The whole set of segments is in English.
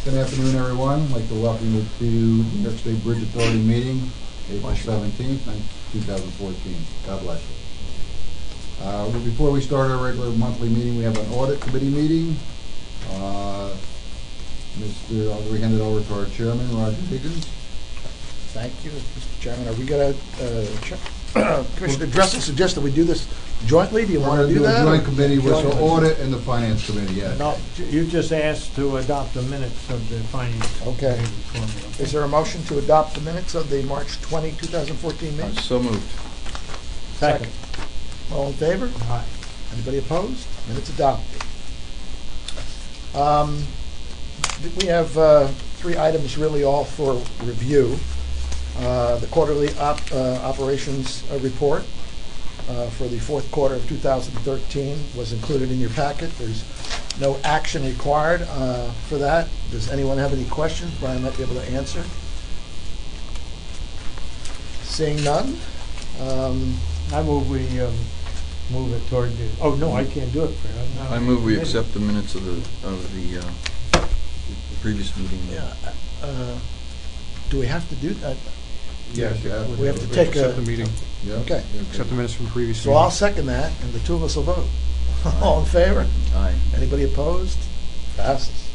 Good afternoon, everyone. I'd like to welcome you to the New York State Bridge Authority meeting, April 17th, 2014. God bless you. Well, before we start our regular monthly meeting, we have an audit committee meeting. I'll hand it over to our chairman, Roger Higgins. Thank you, Mr. Chairman. Are we going to, Commissioner Dressel suggested we do this jointly. Do you want to do that? We're going to do a joint committee with the audit and the finance committee, yes. No, you just asked to adopt the minutes of the finance. Okay. Is there a motion to adopt the minutes of the March 20, 2014 meeting? So moved. Second. All in favor? Aye. Anybody opposed? Minutes adopted. We have three items really all for review. The quarterly operations report for the fourth quarter of 2013 was included in your packet. There's no action required for that. Does anyone have any questions Brian might be able to answer? Seeing none. I move we move it toward the. Oh no, I can't do it. I move we accept the minutes of the previous meeting. Yeah. Do we have to do that? Yes, We have to take accept the meeting. Yeah. Okay. Accept the minutes from the previous So meeting. I'll second that, and the two of us will vote. All in favor? Aye. Anybody opposed? Passes.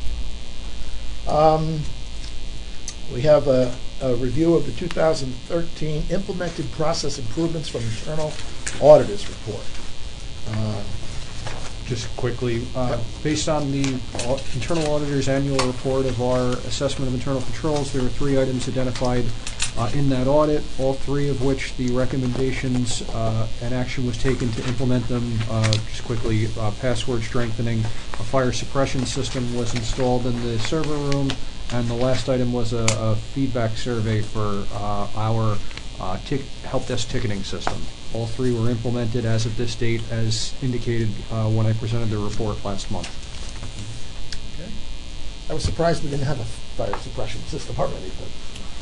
We have a review of the 2013 implemented process improvements from internal auditors report. Just quickly, based on the internal auditor's annual report of our assessment of internal controls, there are three items identified in that audit, all three of which the recommendations and action was taken to implement them. Just quickly, password strengthening, a fire suppression system was installed in the server room, and the last item was a feedback survey for our help desk ticketing system. All three were implemented as of this date, as indicated when I presented the report last month. Okay. I was surprised we didn't have a fire suppression system already, but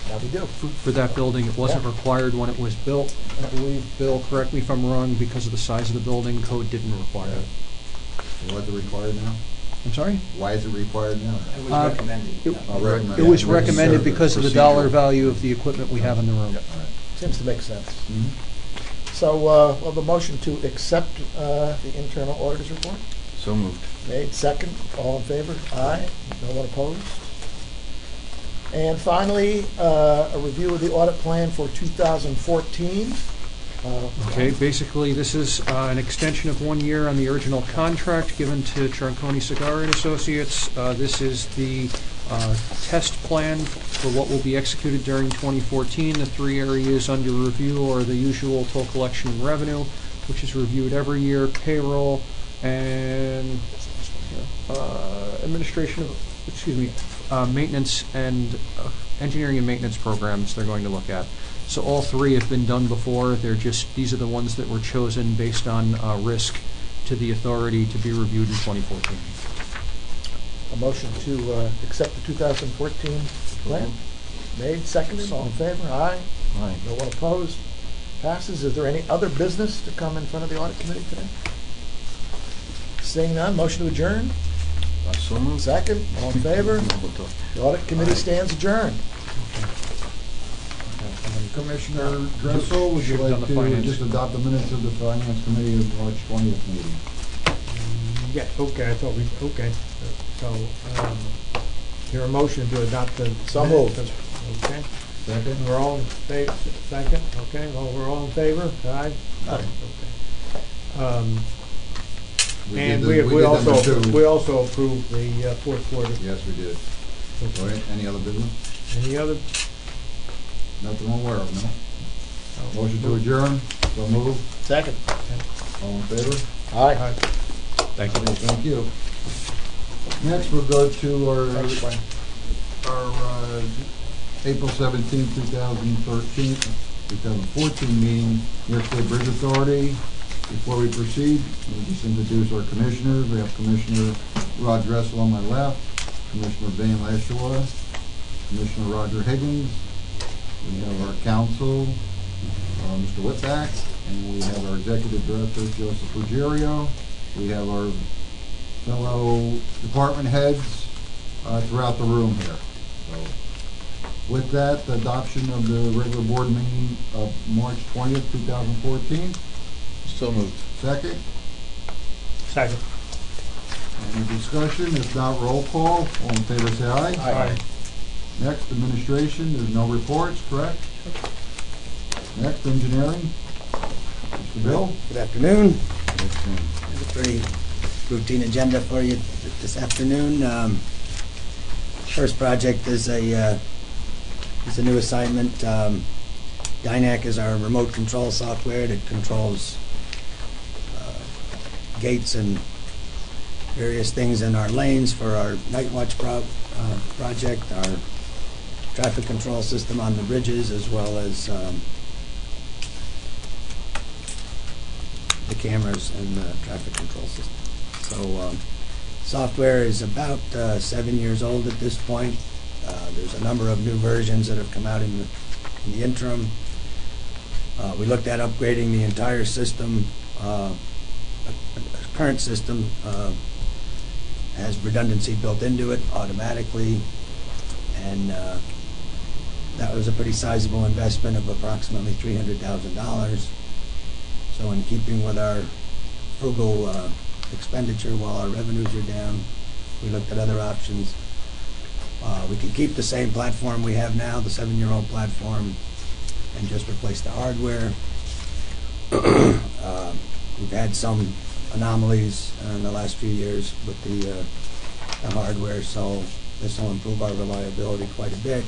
now we do. For that building, it wasn't required when it was built. I believe, Bill, correct me if I'm wrong, because of the size of the building, code didn't require it. Why is it required now? I'm sorry? Why is it required now? It was recommended. It was recommended because of the dollar value of the equipment we have in the room. Seems to make sense. Mm-hmm. So we'll have a motion to accept the internal auditor's report. So moved. Made, second. All in favor? Aye. No one opposed? And finally, a review of the audit plan for 2014. Okay, basically, this is an extension of 1 year on the original contract given to Tronconi Cigar and Associates. This is the test plan for what will be executed during 2014. The three areas under review are the usual toll collection and revenue, which is reviewed every year, payroll, and administration of, maintenance and engineering and maintenance programs they're going to look at. So all three have been done before. These are the ones that were chosen based on risk to the authority to be reviewed in 2014. A motion to accept the 2014 plan. Made, seconded. All in favor? Aye. Aye. No one opposed? Passes. Is there any other business to come in front of the audit committee today? Seeing none, motion to adjourn. So moved. Second. All in favor? The audit committee stands adjourned. Commissioner Dressel, would you like to just adopt the minutes of the finance committee of March 20th meeting? Yeah, okay, I thought okay. So, your motion to adopt the. So moved. Okay. Second? We're all in favor, second, okay, well, we're all in favor, aye? Aye. Okay. And did we them also approved the fourth quarter. Yes, we did. All right, any other business? Any other? Nothing I'm aware of, no? Motion to adjourn, so move. Second. All in favor? Aye. Thank you. Thank you. Next, we'll go to our April 17, 2014 meeting, New York State Bridge Authority. Before we proceed, we'll just introduce our commissioners. We have Commissioner Rod Dressel on my left, Commissioner Van Lashaw, Commissioner Roger Higgins. We have our counsel, Mr. Whitback, and we have our executive director, Joseph Ruggiero. We have our fellow department heads, throughout the room here. So, with that, the adoption of the regular board meeting of March 20th, 2014. So moved. Second, Second. any discussion? If not, roll call. All in favor, say aye. Aye. Next, administration, there's no reports, correct? Next, engineering. Mr. Bill? Good afternoon. Have a pretty routine agenda for you this afternoon. First project is a new assignment. Dynac is our remote control software that controls gates and various things in our lanes for our night watch project, our traffic control system on the bridges, as well as the cameras and the traffic control system. So software is about 7 years old at this point. There's a number of new versions that have come out in the interim. We looked at upgrading the entire system. Current system has redundancy built into it automatically, and that was a pretty sizable investment of approximately $300,000. So in keeping with our frugal expenditure while our revenues are down, we looked at other options. We could keep the same platform we have now, the 7-year-old platform, and just replace the hardware. We've had some anomalies in the last few years with the hardware, so this will improve our reliability quite a bit.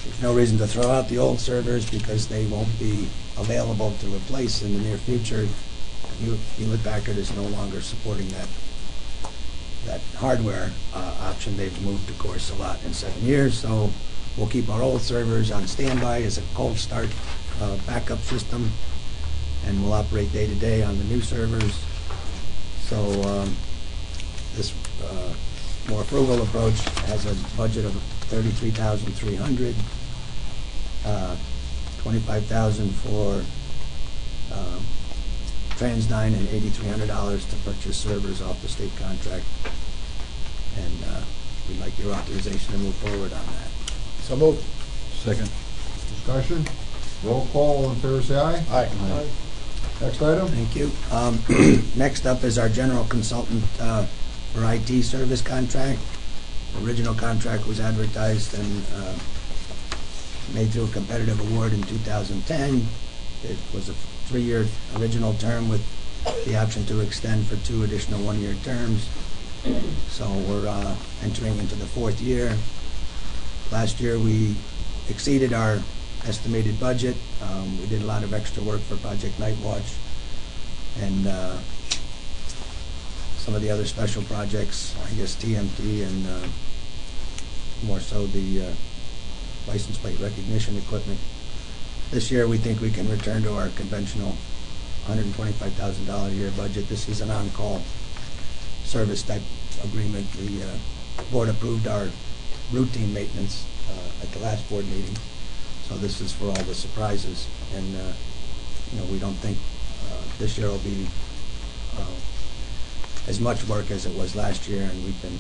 There's no reason to throw out the old servers because they won't be available to replace in the near future. Hewlett-Packard is no longer supporting that hardware option. They've moved, of course, a lot in 7 years, so we'll keep our old servers on standby as a cold start backup system, and we'll operate day to day on the new servers. So this more frugal approach has a budget of $33,300, $25,000 for TransDign, and $8,300 to purchase servers off the state contract. And we'd like your authorization to move forward on that. So moved. Second. Discussion? Roll call. All in favor, say aye. Aye. Next item? Thank you. Next up is our general consultant for IT service contract. The original contract was advertised and made through a competitive award in 2010. It was a 3-year original term with the option to extend for 2 additional 1-year terms. So we're entering into the 4th year. Last year we exceeded our estimated budget. We did a lot of extra work for Project Night Watch and some of the other special projects, I guess TMT and more so the license plate recognition equipment. This year we think we can return to our conventional $125,000 a year budget. This is an on-call service type agreement. The board approved our routine maintenance at the last board meeting. So this is for all the surprises, and we don't think this year will be as much work as it was last year, and we've been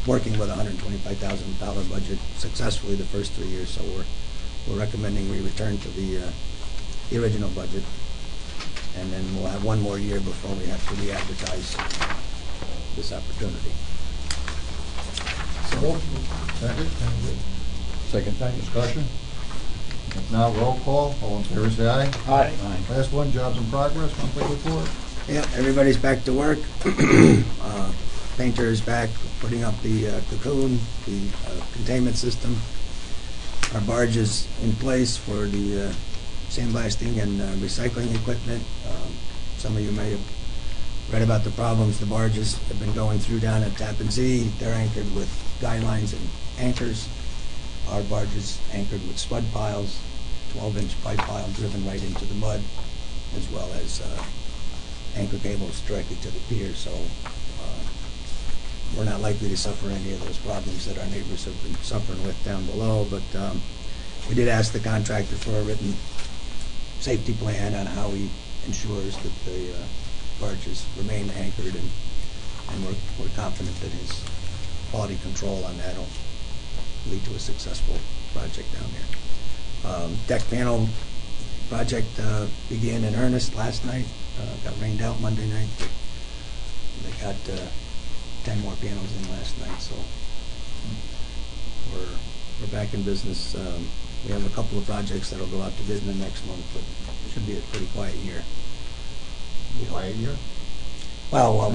working with a $125,000 budget successfully the first 3 years. So we're recommending we return to the original budget, and then we'll have 1 more year before we have to re-advertise this opportunity. So moved. Second? Second. Discussion? If not, roll call. All in favor, say aye. Aye. Last one, jobs in progress, monthly report. Yeah, everybody's back to work. Painter is back putting up the cocoon, the containment system. Our barge is in place for the sandblasting and recycling equipment. Some of you may have read about the problems the barges have been going through down at Tappan Zee. They're anchored with guidelines and anchors. Our barge is anchored with spud piles, 12-inch pipe pile driven right into the mud, as well as anchor cables directly to the pier. So we're not likely to suffer any of those problems that our neighbors have been suffering with down below. But we did ask the contractor for a written safety plan on how he ensures that the barges remain anchored, and we're confident that his quality control on that will lead to a successful project down there. Deck panel project began in earnest last night. Got rained out Monday night. They got 10 more panels in last night, so we're back in business. We have a couple of projects that'll go out to bid in the next month, but it should be a pretty quiet year. Quiet year? Well, while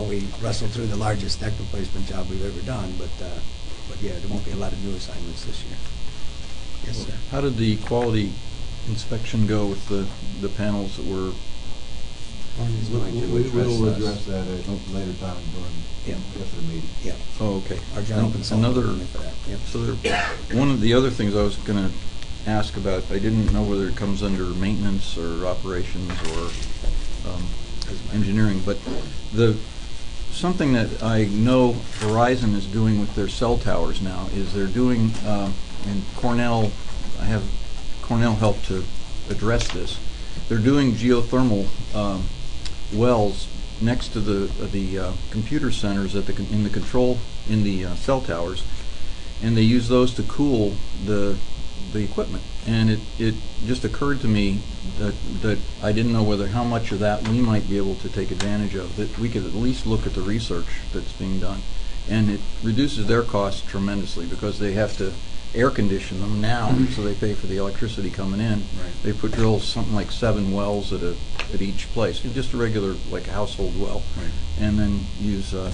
we wrestle through the largest deck replacement job we've ever done, but yeah, there won't be a lot of new assignments this year. Yes, sir. How did the quality inspection go with the panels that were? We'll address that at a later time during after the meeting. Yeah. Oh, okay. Our general consultant Another. will come in for that. Yep. So one of the other things I was going to ask about, I didn't know whether it comes under maintenance or operations or engineering, but something that I know Verizon is doing with their cell towers now is they're doing, and Cornell, I have Cornell help to address this. They're doing geothermal wells next to the computer centers at in the cell towers, and they use those to cool the equipment. And it just occurred to me that I didn't know how much of that we might be able to take advantage of, that we could at least look at the research that's being done. And it reduces their costs tremendously because they have to air condition them now, so they pay for the electricity coming in. Right. They drill something like 7 wells at each place, just a regular like household well, Right. and then use a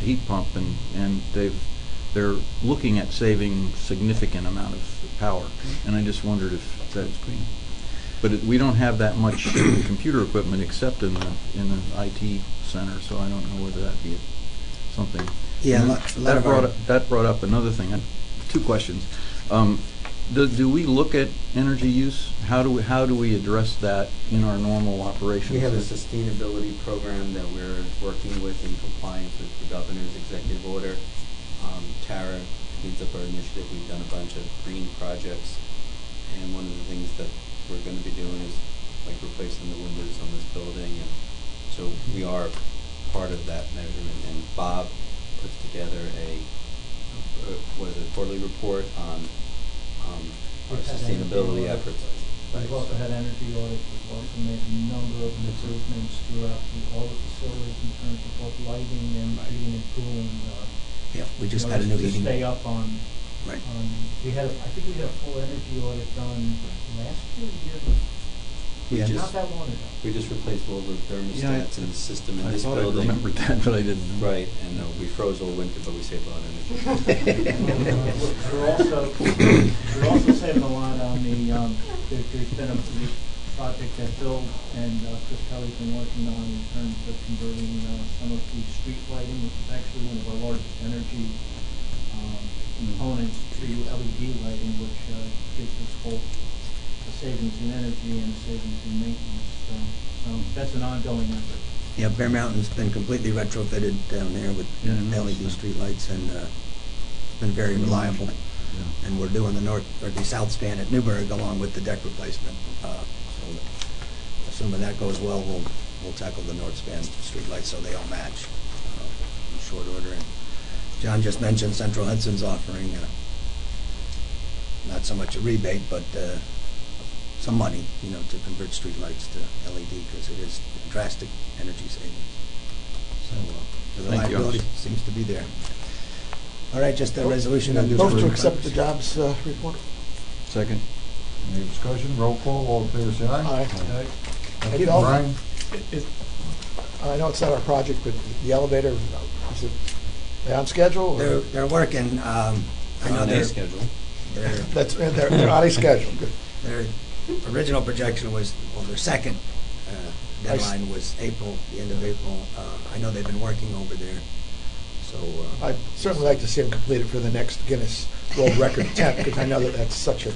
heat pump, and they're looking at saving significant amount of power, and I just wondered if that's green. But we don't have that much computer equipment except in the IT center, so I don't know whether that'd be something. Yeah, And a lot of our- that brought up another thing. I have 2 questions. Do we look at energy use? How do we address that in our normal operations? We have a sustainability program that we're working with in compliance with the governor's executive order. Tara leads up our initiative. We've done a bunch of green projects, and one of the things that we're going to be doing is like replacing the windows on this building, and so we are part of that measurement. And Bob puts together a quarterly report on our sustainability efforts. We've also had energy audits, we've also made a number of improvements throughout all the facilities in terms of both lighting and heating and cooling. Yeah, we just had a new To heating. stay up on, Right. I think we had a full energy audit done last year, Yeah. not that long ago. We just replaced all the thermostats in the system in I this thought I building. remembered that, but I didn't know. Right, and we froze all winter, but we saved a lot of energy. We're also saving a lot on there's been a project that Bill and Chris Kelly's been working on in terms of converting some of the street lighting, which is actually one of our largest energy components, to LED lighting, which gives us both a savings in energy and a savings in maintenance. So that's an ongoing effort. Yeah, Bear Mountain's been completely retrofitted down there with Yeah, I noticed LED that. streetlights, and it's been very reliable. Yeah. And we're doing the south span at Newburgh along with the deck replacement. So assuming that goes well, we'll tackle the north span streetlights so they all match in short order. And John just mentioned Central Hudson's offering not so much a rebate, but some money, to convert streetlights to LED, because it is drastic energy savings. So the Thank you. reliability seems to be there. All right, just a resolution on this. Move to accept the jobs report. Second. Any discussion? Roll call, all in favor, say aye. Aye. Thank Hey, you. Bill. Brian? I know it's not our project, but the elevator, is it they on schedule? or- They're working. I know On a schedule. They're on a schedule, good. Their original projection was, their second deadline was April, the end of April. I know they've been working over there, so. I'd certainly like to see them completed for the next Guinness World Record attempt, because I know that that's such a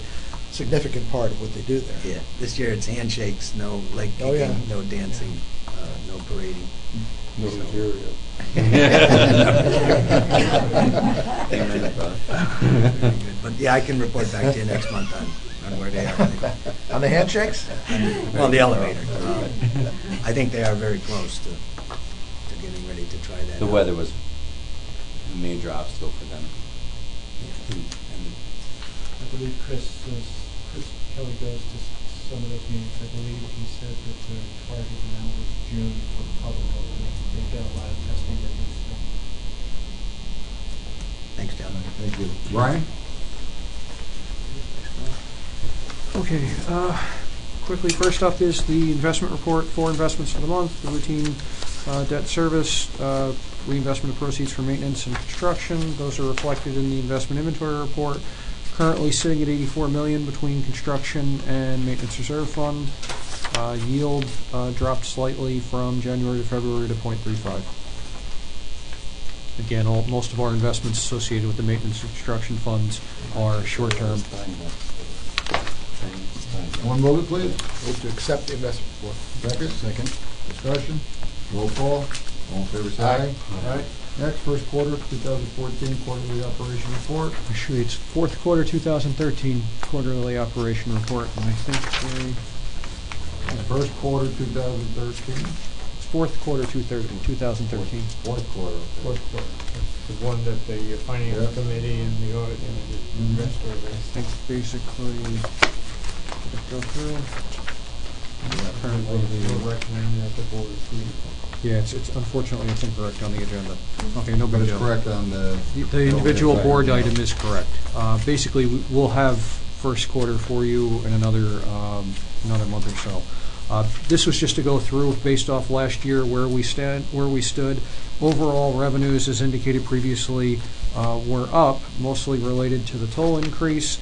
significant part of what they do there. Yeah, this year it's handshakes, no leg Oh, kicking, yeah. no dancing, no parading. No So- material. Very good. But yeah, I can report back to you next month on where they are. On the handshakes? Well, the elevator. I think they are very close to getting ready to try that. The out. weather was major obstacle for them. And I believe Chris Kelly goes to some of those meetings. I believe he said that the target now was June for public opening. They've got a lot of testing that needs to be done. Thanks, John. Thank you. Brian? Okay, quickly, first up is the investment report, 4 investments for the month, the routine debt service, reinvestment of proceeds for maintenance and construction. Those are reflected in the investment inventory report. Currently sitting at $84 million between construction and maintenance reserve fund. Yield dropped slightly from January to February to 0.35. Again, most of our investments associated with the maintenance and construction funds are short-term. One move it, please. Move to accept the investment report. Second? Second. Discussion? Roll call. All in favor, say aye. Aye. Next, first quarter 2014 quarterly operation report. Actually, it's fourth quarter 2013 quarterly operation report, and I think First quarter 2013. it's fourth quarter 2013. Fourth quarter. Okay. Fourth quarter. That's the one that the finance Yep. committee and the audit committee, Mhm. the rest of I it. think basically, did it go through? Apparently We're recommending that the board approve. Yeah, it's unfortunately it's incorrect on the agenda. Okay, no But big it's deal. correct on the... The individual board item is correct. Basically, we'll have first quarter for you in another month or so. This was just to go through, based off last year, where we stood. Overall revenues, as indicated previously, were up, mostly related to the toll increase.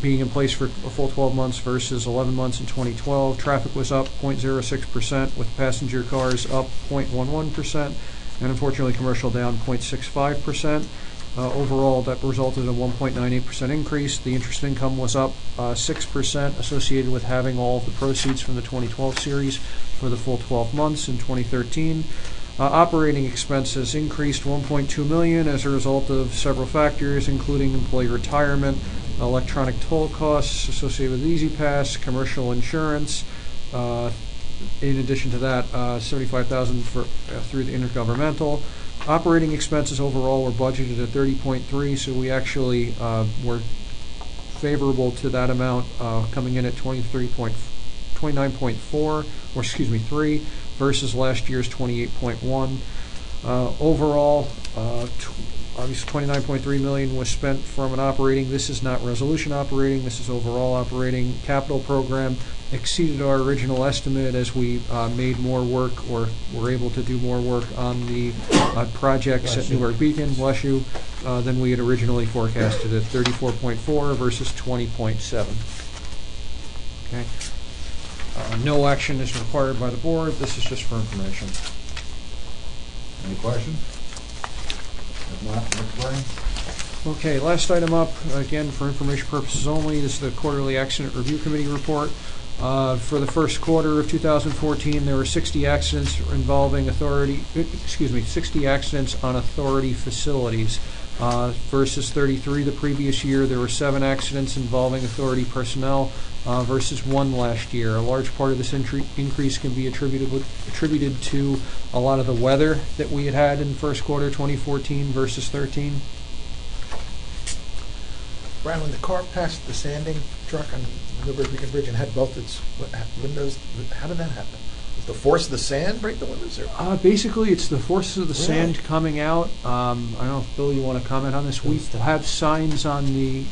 Being in place for a full 12 months versus 11 months in 2012. Traffic was up 0.06%, with passenger cars up 0.11%, and unfortunately commercial down 0.65%. Overall, that resulted in a 1.98% increase. The interest income was up 6%, associated with having all of the proceeds from the 2012 series for the full 12 months in 2013. Operating expenses increased $1.2 million as a result of several factors, including employee retirement, electronic toll costs associated with E-ZPass, commercial insurance. In addition to that, $75,000 through the intergovernmental. Operating expenses overall were budgeted at 30.3, so we actually were favorable to that amount, coming in at 3 versus last year's 28.1. Overall, obviously $29.3 million was spent from an operating. This is not resolution operating, this is overall operating. Capital program exceeded our original estimate as we made more work, or were able to do more work on the projects at Newark Beacon, bless you, than we had originally forecasted at 34.4 versus 20.7. Okay. No action is required by the board. This is just for information. Any questions? If not, next, Brian. Okay, last item up, again, for information purposes only, this is the quarterly accident review committee report. For the first quarter of 2014, there were 60 accidents involving 60 accidents on authority facilities, versus 33 the previous year. There were 7 accidents involving authority personnel, versus 1 last year. A large part of this increase can be attributed to a lot of the weather that we had in first quarter 2014 versus 13. Brian, when the car passed the sanding truck on Newburgh Beacon Bridge and had both its windows, how did that happen? Does the force of the sand break the windows? Or? Basically, it's the force of the Really? sand coming out. I don't know if, Bill, you want to comment on this. We have signs on the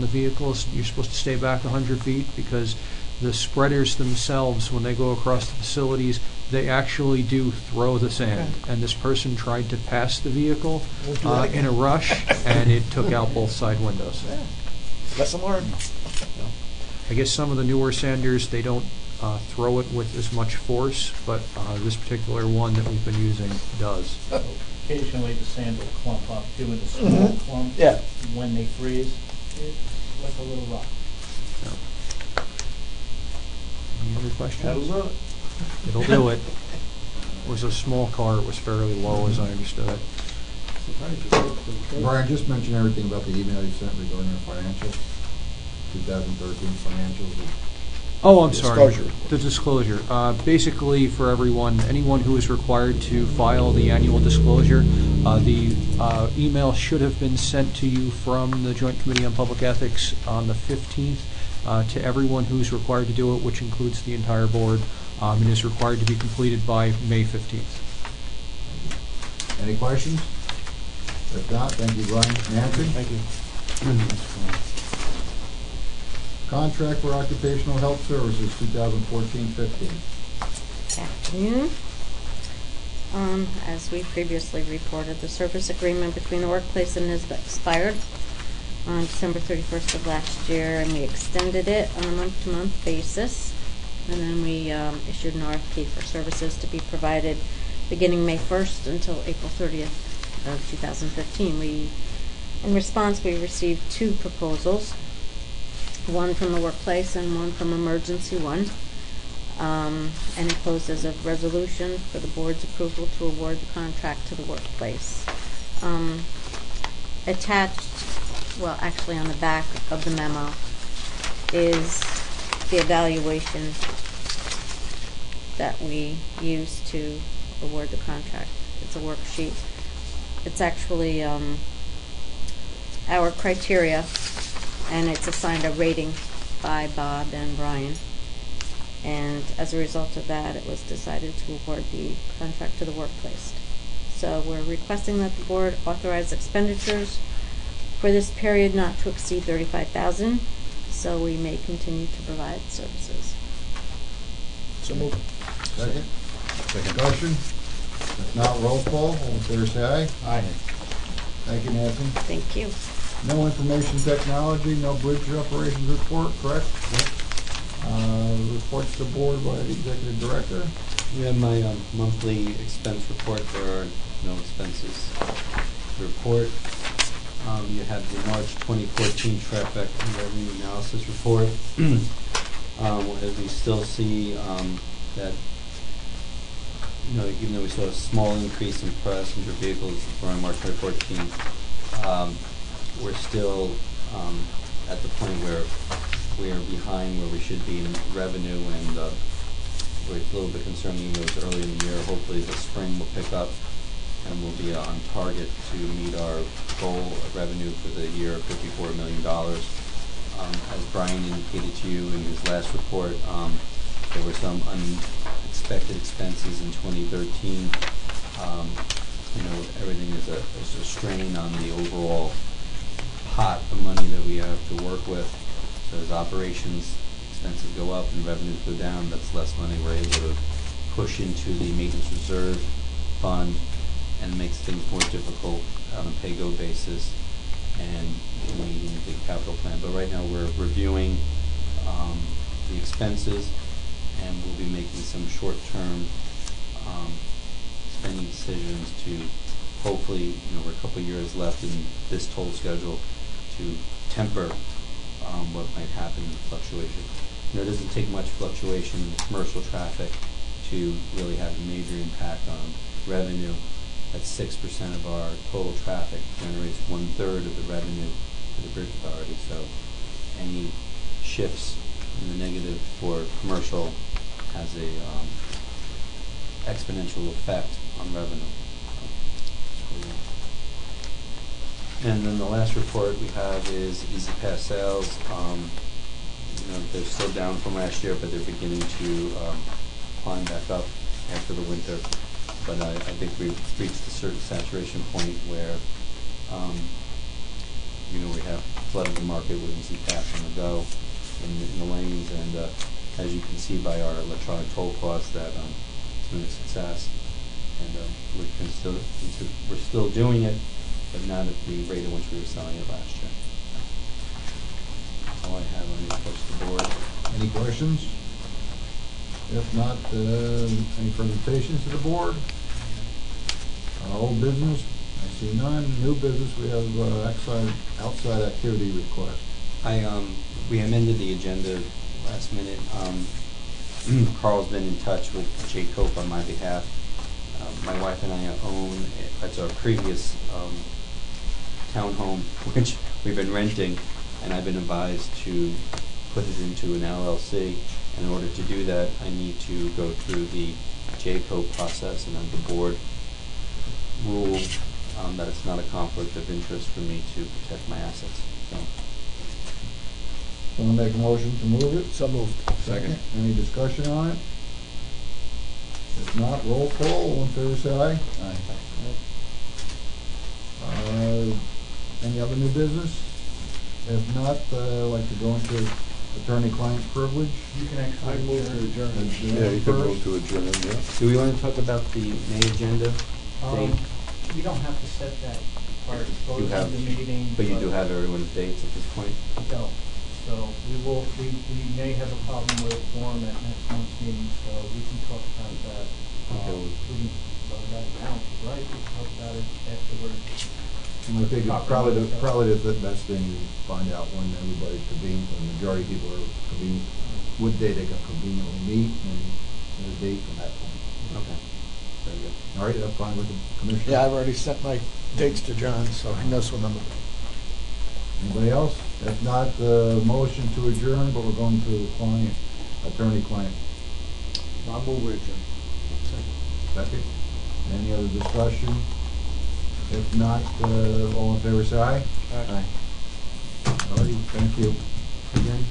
vehicles. You're supposed to stay back 100 feet because the spreaders themselves, when they go across the facilities, they actually do throw the sand. Okay. And this person tried to pass the vehicle Won't do that in a again. rush, and it took out both side windows. Yeah. Lesson learned. I guess some of the newer sanders, they don't throw it with as much force, but this particular one that we've been using does. Occasionally, the sand will clump up, too, in the small Mhm. clumps. Yeah. When they freeze, it's like a little rock. Any other questions? That'll do it. It'll do it. It was a small car. It was fairly low, as I understood it. Brian, just mention everything about the email you sent regarding our financials, 2013 financials. Oh, I'm sorry. Disclosure. The disclosure. Basically, for everyone, anyone who is required to file the annual disclosure, the email should have been sent to you from the Joint Committee on Public Ethics on the 15th to everyone who's required to do it, which includes the entire board, and is required to be completed by May 15th. Any questions? If not, thank you, Brian. Nancy? Thank you. Contract for Occupational Health Services, 2014-15. Afternoon. As we previously reported, the service agreement between the workplace and NYSBA expired on December 31st of last year, and we extended it on a month-to-month basis. And then we issued an RFP for services to be provided beginning May 1st until April 30th of 2015. In response, we received 2 proposals, one from the workplace and one from Emergency One, and enclosed as a resolution for the board's approval to award the contract to the workplace. Attached, well, actually on the back of the memo, is the evaluation that we use to award the contract. It's a worksheet. It's actually our criteria, and it's assigned a rating by Bob and Brian. And as a result of that, it was decided to award the contract to the workplace. So we're requesting that the board authorize expenditures for this period not to exceed $35,000, so we may continue to provide services. So moved. Second? Discussion? If not, roll call. All in favor, say aye. Aye. Thank you, Nancy. Thank you. No information technology, no bridge operations report, correct? Reports to board by the executive director. We have my monthly expense report. There are no expenses to report. You have the March 2014 trifecta revenue analysis report. As we still see that, even though we saw a small increase in passenger vehicles during March 2014, we're still at the point where we are behind where we should be in revenue, and we're a little bit concerned even though it's early in the year. Hopefully the spring will pick up and we'll be on target to meet our goal of revenue for the year of $54 million. As Brian indicated to you in his last report, there were some unexpected expenses in 2013. Everything is a strain on the overall pot of money that we have to work with. So as operations expenses go up and revenues go down, that's less money we're able to push into the maintenance reserve fund, and it makes things more difficult on a pay-go basis and meeting the capital plan. But right now we're reviewing the expenses, and we'll be making some short-term spending decisions to hopefully, we're a couple of years left in this toll schedule to temper what might happen in fluctuation. It doesn't take much fluctuation in commercial traffic to really have a major impact on revenue. That's 6% of our total traffic, generates 1/3 of the revenue for the Bridge Authority. So any shifts in the negative for commercial has a exponential effect on revenue. And then the last report we have is Easy Pass sales. They're still down from last year, but they're beginning to climb back up after the winter. But I think we've reached a certain saturation point where, we have flooded the market with Easy Pass on the go in the lanes, and as you can see by our electronic toll costs, that it's been a success, and we're still doing it, but not at the rate at which we were selling it last year. That's all I have on the approach to the board. Any questions? If not, any presentations to the board? Old business? I see none. New business, we have outside activity request. We amended the agenda last minute. Carl's been in touch with Jay Cope on my behalf. My wife and I own, it's our previous townhome, which we've been renting, and I've been advised to put it into an LLC And in order to do that, I need to go through the JCO process, and then the board rule that it's not a conflict of interest for me to protect my assets. So, Someone make a motion to move it? So moved. Second. Any discussion on it? If not, roll call, all in favor say aye. Any other new business? If not, I'd like to go into attorney-client privilege. You can actually. Yeah, you can move to adjourn, yeah. do we want to talk about the May agenda date? We don't have to set that part, You close have, the meeting. but you do have everyone's dates at this point? No. So we may have a problem with a form at next month's meeting, so we can talk about that. Okay. We can talk about it now, right? We can talk about it afterwards. And I think it's probably the best thing is find out when everybody's convenient, the majority of people are convenient, what day they can conveniently meet, and the date from that point. Okay, very good. All right, that's fine with the commissioner? Yeah, I've already sent my dates to John, so he knows when I'm. Anybody else? If not, motion to adjourn, but we're going to client, attorney-client. I'll move it, Jim. Second. Any other discussion? If not, all in favor say aye. Aye. All righty, thank you. Again.